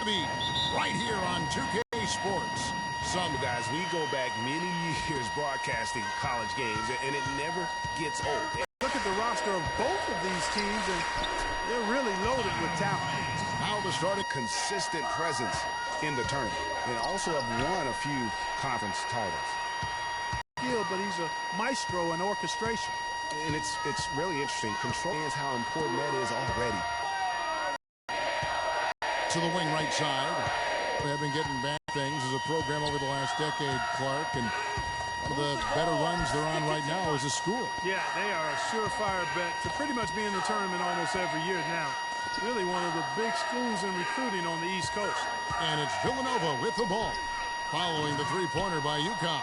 Abby, right here on 2K Sports. Some guys, we go back many years broadcasting college games, and it never gets old. Look at the roster of both of these teams, and they're really loaded with talent. Now to start a consistent presence in the tournament, and also have won a few conference titles. But he's a maestro in orchestration. And it's really interesting. Control is how important that is already. To the wing right side. We have been getting back things as a program over the last decade, Clark, and one of the better runs they're on right now is a school. Yeah, they are a surefire bet to pretty much be in the tournament almost every year now. Really one of the big schools in recruiting on the East Coast. And it's Villanova with the ball, following the three-pointer by UConn.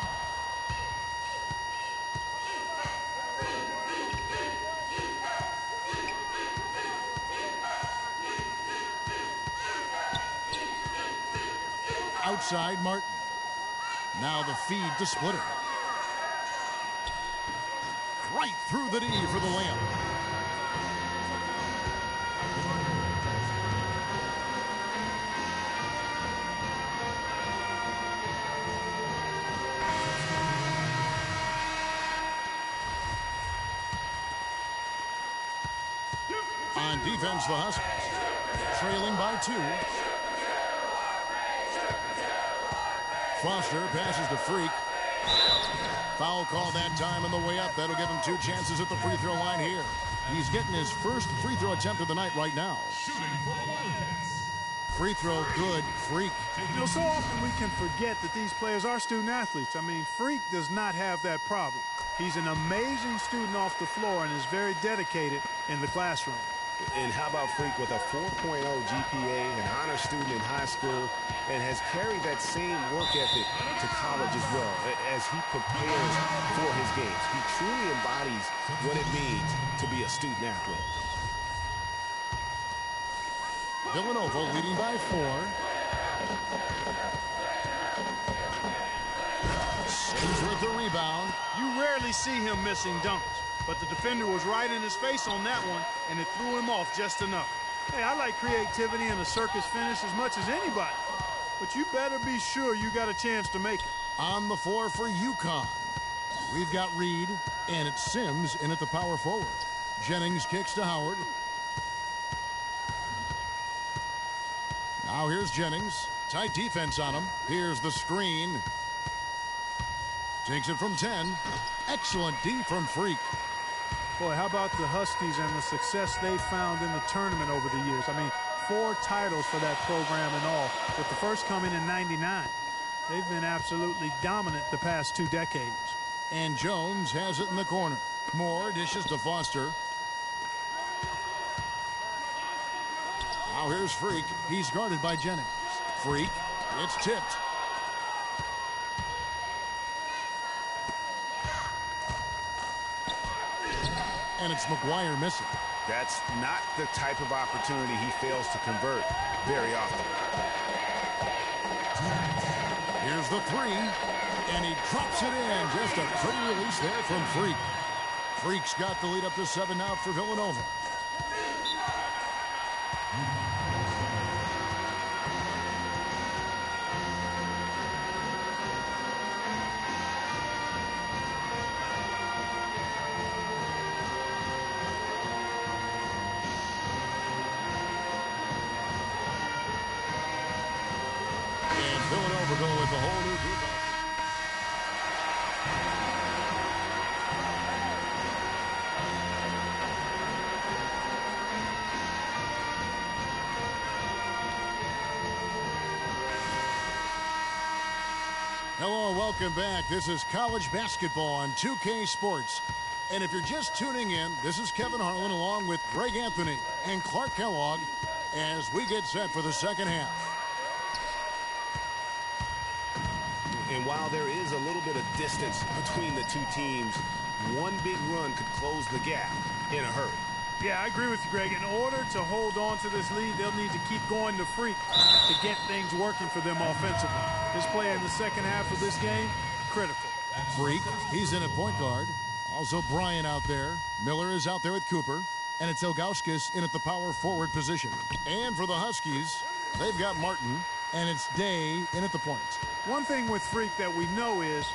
Outside Martin. Now the feed to Splitter. Right through the D for the layup. On defense, the Huskies trailing by 2. Foster passes to Freak. Foul call that time on the way up. That'll give him 2 chances at the free throw line here. He's getting his first free throw attempt of the night right now. Free throw good. Freak. You know, so often we can forget that these players are student athletes. I mean, Freak does not have that problem. He's an amazing student off the floor and is very dedicated in the classroom. And how about Freak with a 4.0 GPA, an honor student in high school, and has carried that same work ethic to college as well as he prepares for his games. He truly embodies what it means to be a student athlete. Villanova leading by 4. Sims with the rebound. You rarely see him missing dunks. But the defender was right in his face on that one, and it threw him off just enough. Hey, I like creativity and a circus finish as much as anybody. But you better be sure you got a chance to make it. On the floor for UConn. We've got Reed, and it's Sims in at the power forward. Jennings kicks to Howard. Now here's Jennings. Tight defense on him. Here's the screen. Takes it from 10. Excellent D from Freak. Boy, how about the Huskies and the success they found in the tournament over the years? I mean, 4 titles for that program in all, with the first coming in '99. They've been absolutely dominant the past 2 decades. And Jones has it in the corner. Moore dishes to Foster. Now here's Freak. He's guarded by Jennings. Freak, it's tipped. And it's McGuire missing. That's not the type of opportunity he fails to convert very often. Here's the 3, and he drops it in. Just a pretty release there from Freak. Freak's got the lead up to 7 now for Villanova. Villanova going with a whole new group. Hello and welcome back. This is college basketball on 2K Sports. And if you're just tuning in, this is Kevin Harlan along with Greg Anthony and Clark Kellogg as we get set for the second half. And while there is a little bit of distance between the 2 teams, one big run could close the gap in a hurry. Yeah, I agree with you, Greg. In order to hold on to this lead, they'll need to keep going to Freak to get things working for them offensively. His play in the second half of this game, critical. Freak, he's in at point guard. Also Bryant out there. Miller is out there with Cooper. And it's Ilgauskas in at the power forward position. And for the Huskies, They've got Martin, and it's Day in at the point. One thing with Freak that we know is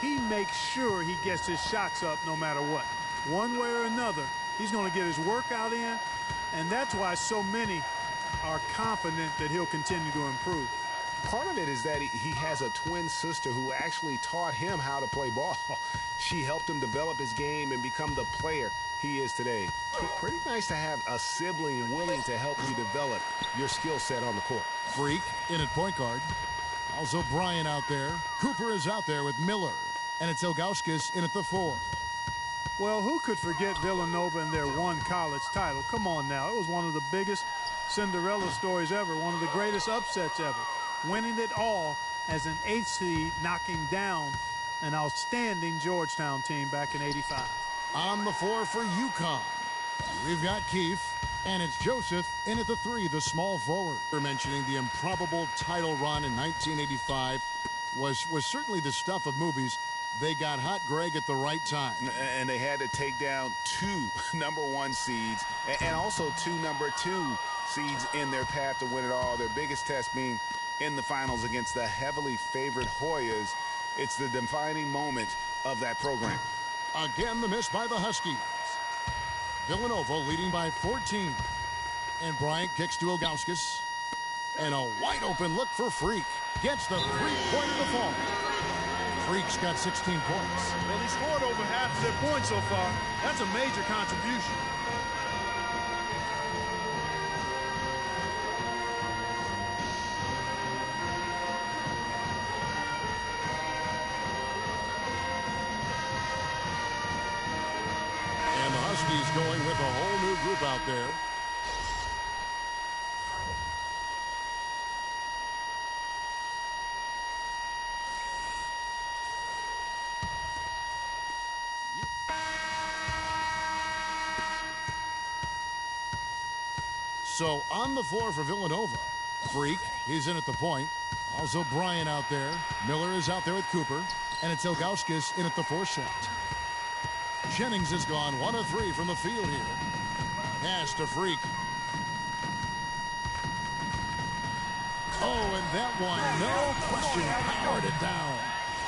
he makes sure he gets his shots up no matter what. One way or another, he's going to get his workout in, and that's why so many are confident that he'll continue to improve. Part of it is that he has a twin sister who actually taught him how to play ball. She helped him develop his game and become the player he is today. Pretty nice to have a sibling willing to help you develop your skill set on the court. Freak in at point guard. Also Bryant out there. Cooper is out there with Miller. And it's Ilgauskas in at the 4. Well, who could forget Villanova and their one college title? Come on now. It was one of the biggest Cinderella stories ever, one of the greatest upsets ever. Winning it all as an 8th seed, knocking down an outstanding Georgetown team back in '85. On the floor for UConn, we've got Keefe, and it's Joseph in at the 3, the small forward. We're mentioning the improbable title run in 1985 was certainly the stuff of movies. They got hot, Greg, at the right time. And they had to take down 2 number-1 seeds and also 2 number-2 seeds in their path to win it all. Their biggest test being in the finals against the heavily favored Hoyas. It's the defining moment of that program. Again, the miss by the Huskies. Villanova leading by 14. And Bryant kicks to Ilgauskas. And a wide-open look for Freak. Gets the three-pointer to fall. Freak's got 16 points. Well, he scored over half of their points so far. That's a major contribution. And the Huskies going with a whole new group out there. So on the floor for Villanova, Freak, he's in at the point. Also Bryant out there. Miller is out there with Cooper. And it's Ilgauskas in at the 4 slot. Jennings has gone 1 of 3 from the field here. Pass to Freak. Oh, and that one, no question, powered it down.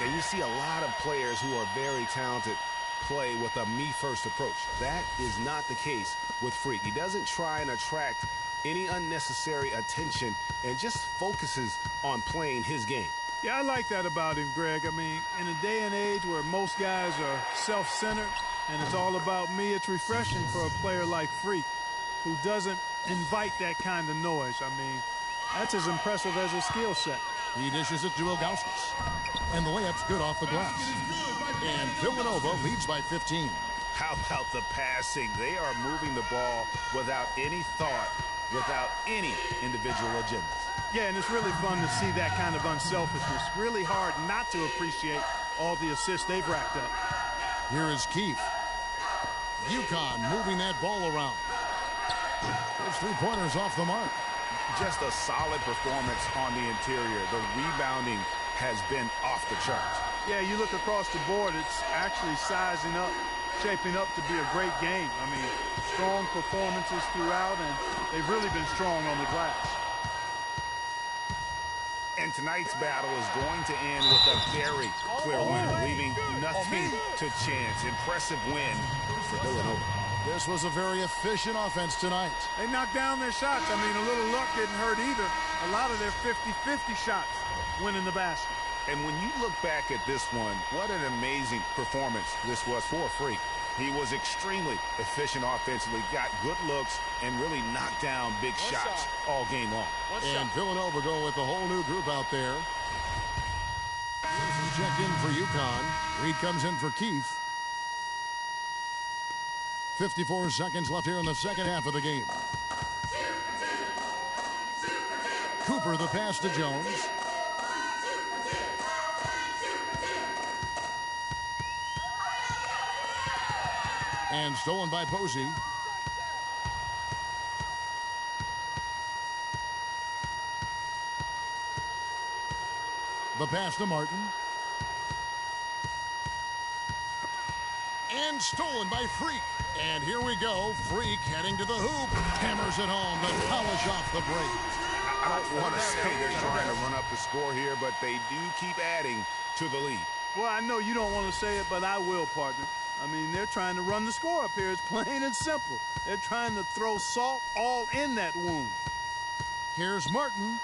And you see a lot of players who are very talented play with a me-first approach. That is not the case with Freak. He doesn't try and attract any unnecessary attention and just focuses on playing his game. Yeah, I like that about him, Greg. I mean, in a day and age where most guys are self-centered and it's all about me, it's refreshing for a player like Freak who doesn't invite that kind of noise. I mean, that's as impressive as his skill set. He dishes it to Ilgauskas. And the layup's good off the glass. And Villanova leads by 15. How about the passing? They are moving the ball without any thought, without any individual agendas. Yeah, and it's really fun to see that kind of unselfishness. Really hard not to appreciate all the assists they've racked up. Here is Keefe. UConn moving that ball around. There's 3-pointers off the mark. Just a solid performance on the interior. The rebounding has been off the charts. Yeah, you look across the board, it's actually sizing up, shaping up to be a great game. I mean, strong performances throughout, and they've really been strong on the glass. And tonight's battle is going to end with a very clear winner, leaving nothing to chance. Impressive win for Villanova. This was a very efficient offense tonight. They knocked down their shots. I mean, a little luck didn't hurt either. A lot of their 50-50 shots went in the basket. And when you look back at this one, what an amazing performance this was for Freak. He was extremely efficient offensively, got good looks, and really knocked down big shots all game long. And Villanova going with a whole new group out there. Checked in for UConn. Reed comes in for Keefe. 54 seconds left here in the second half of the game. Cooper the pass to Jones. And stolen by Posey. The pass to Martin. And stolen by Freak. And here we go. Freak heading to the hoop. Hammers it home to polish off the break. I don't want to say they're trying to run up the score here, but they do keep adding to the lead. Well, I know you don't want to say it, but I will, partner. I mean, they're trying to run the score up here. It's plain and simple. They're trying to throw salt all in that wound. Here's Martin.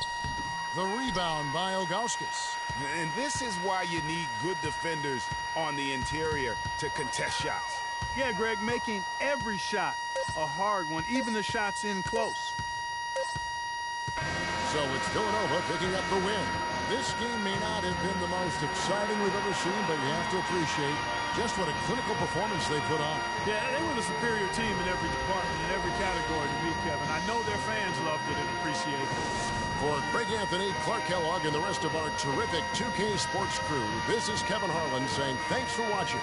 The rebound by Ilgauskas. And this is why you need good defenders on the interior to contest shots. Yeah, Greg, making every shot a hard one, even the shots in close. So it's Villanova picking up the win. This game may not have been the most exciting we've ever seen, but you have to appreciate just what a clinical performance they put on. Yeah, they were the superior team in every department, in every category to me, Kevin. I know their fans loved it and appreciated it. For Greg Anthony, Clark Kellogg, and the rest of our terrific 2K Sports crew, this is Kevin Harlan saying thanks for watching.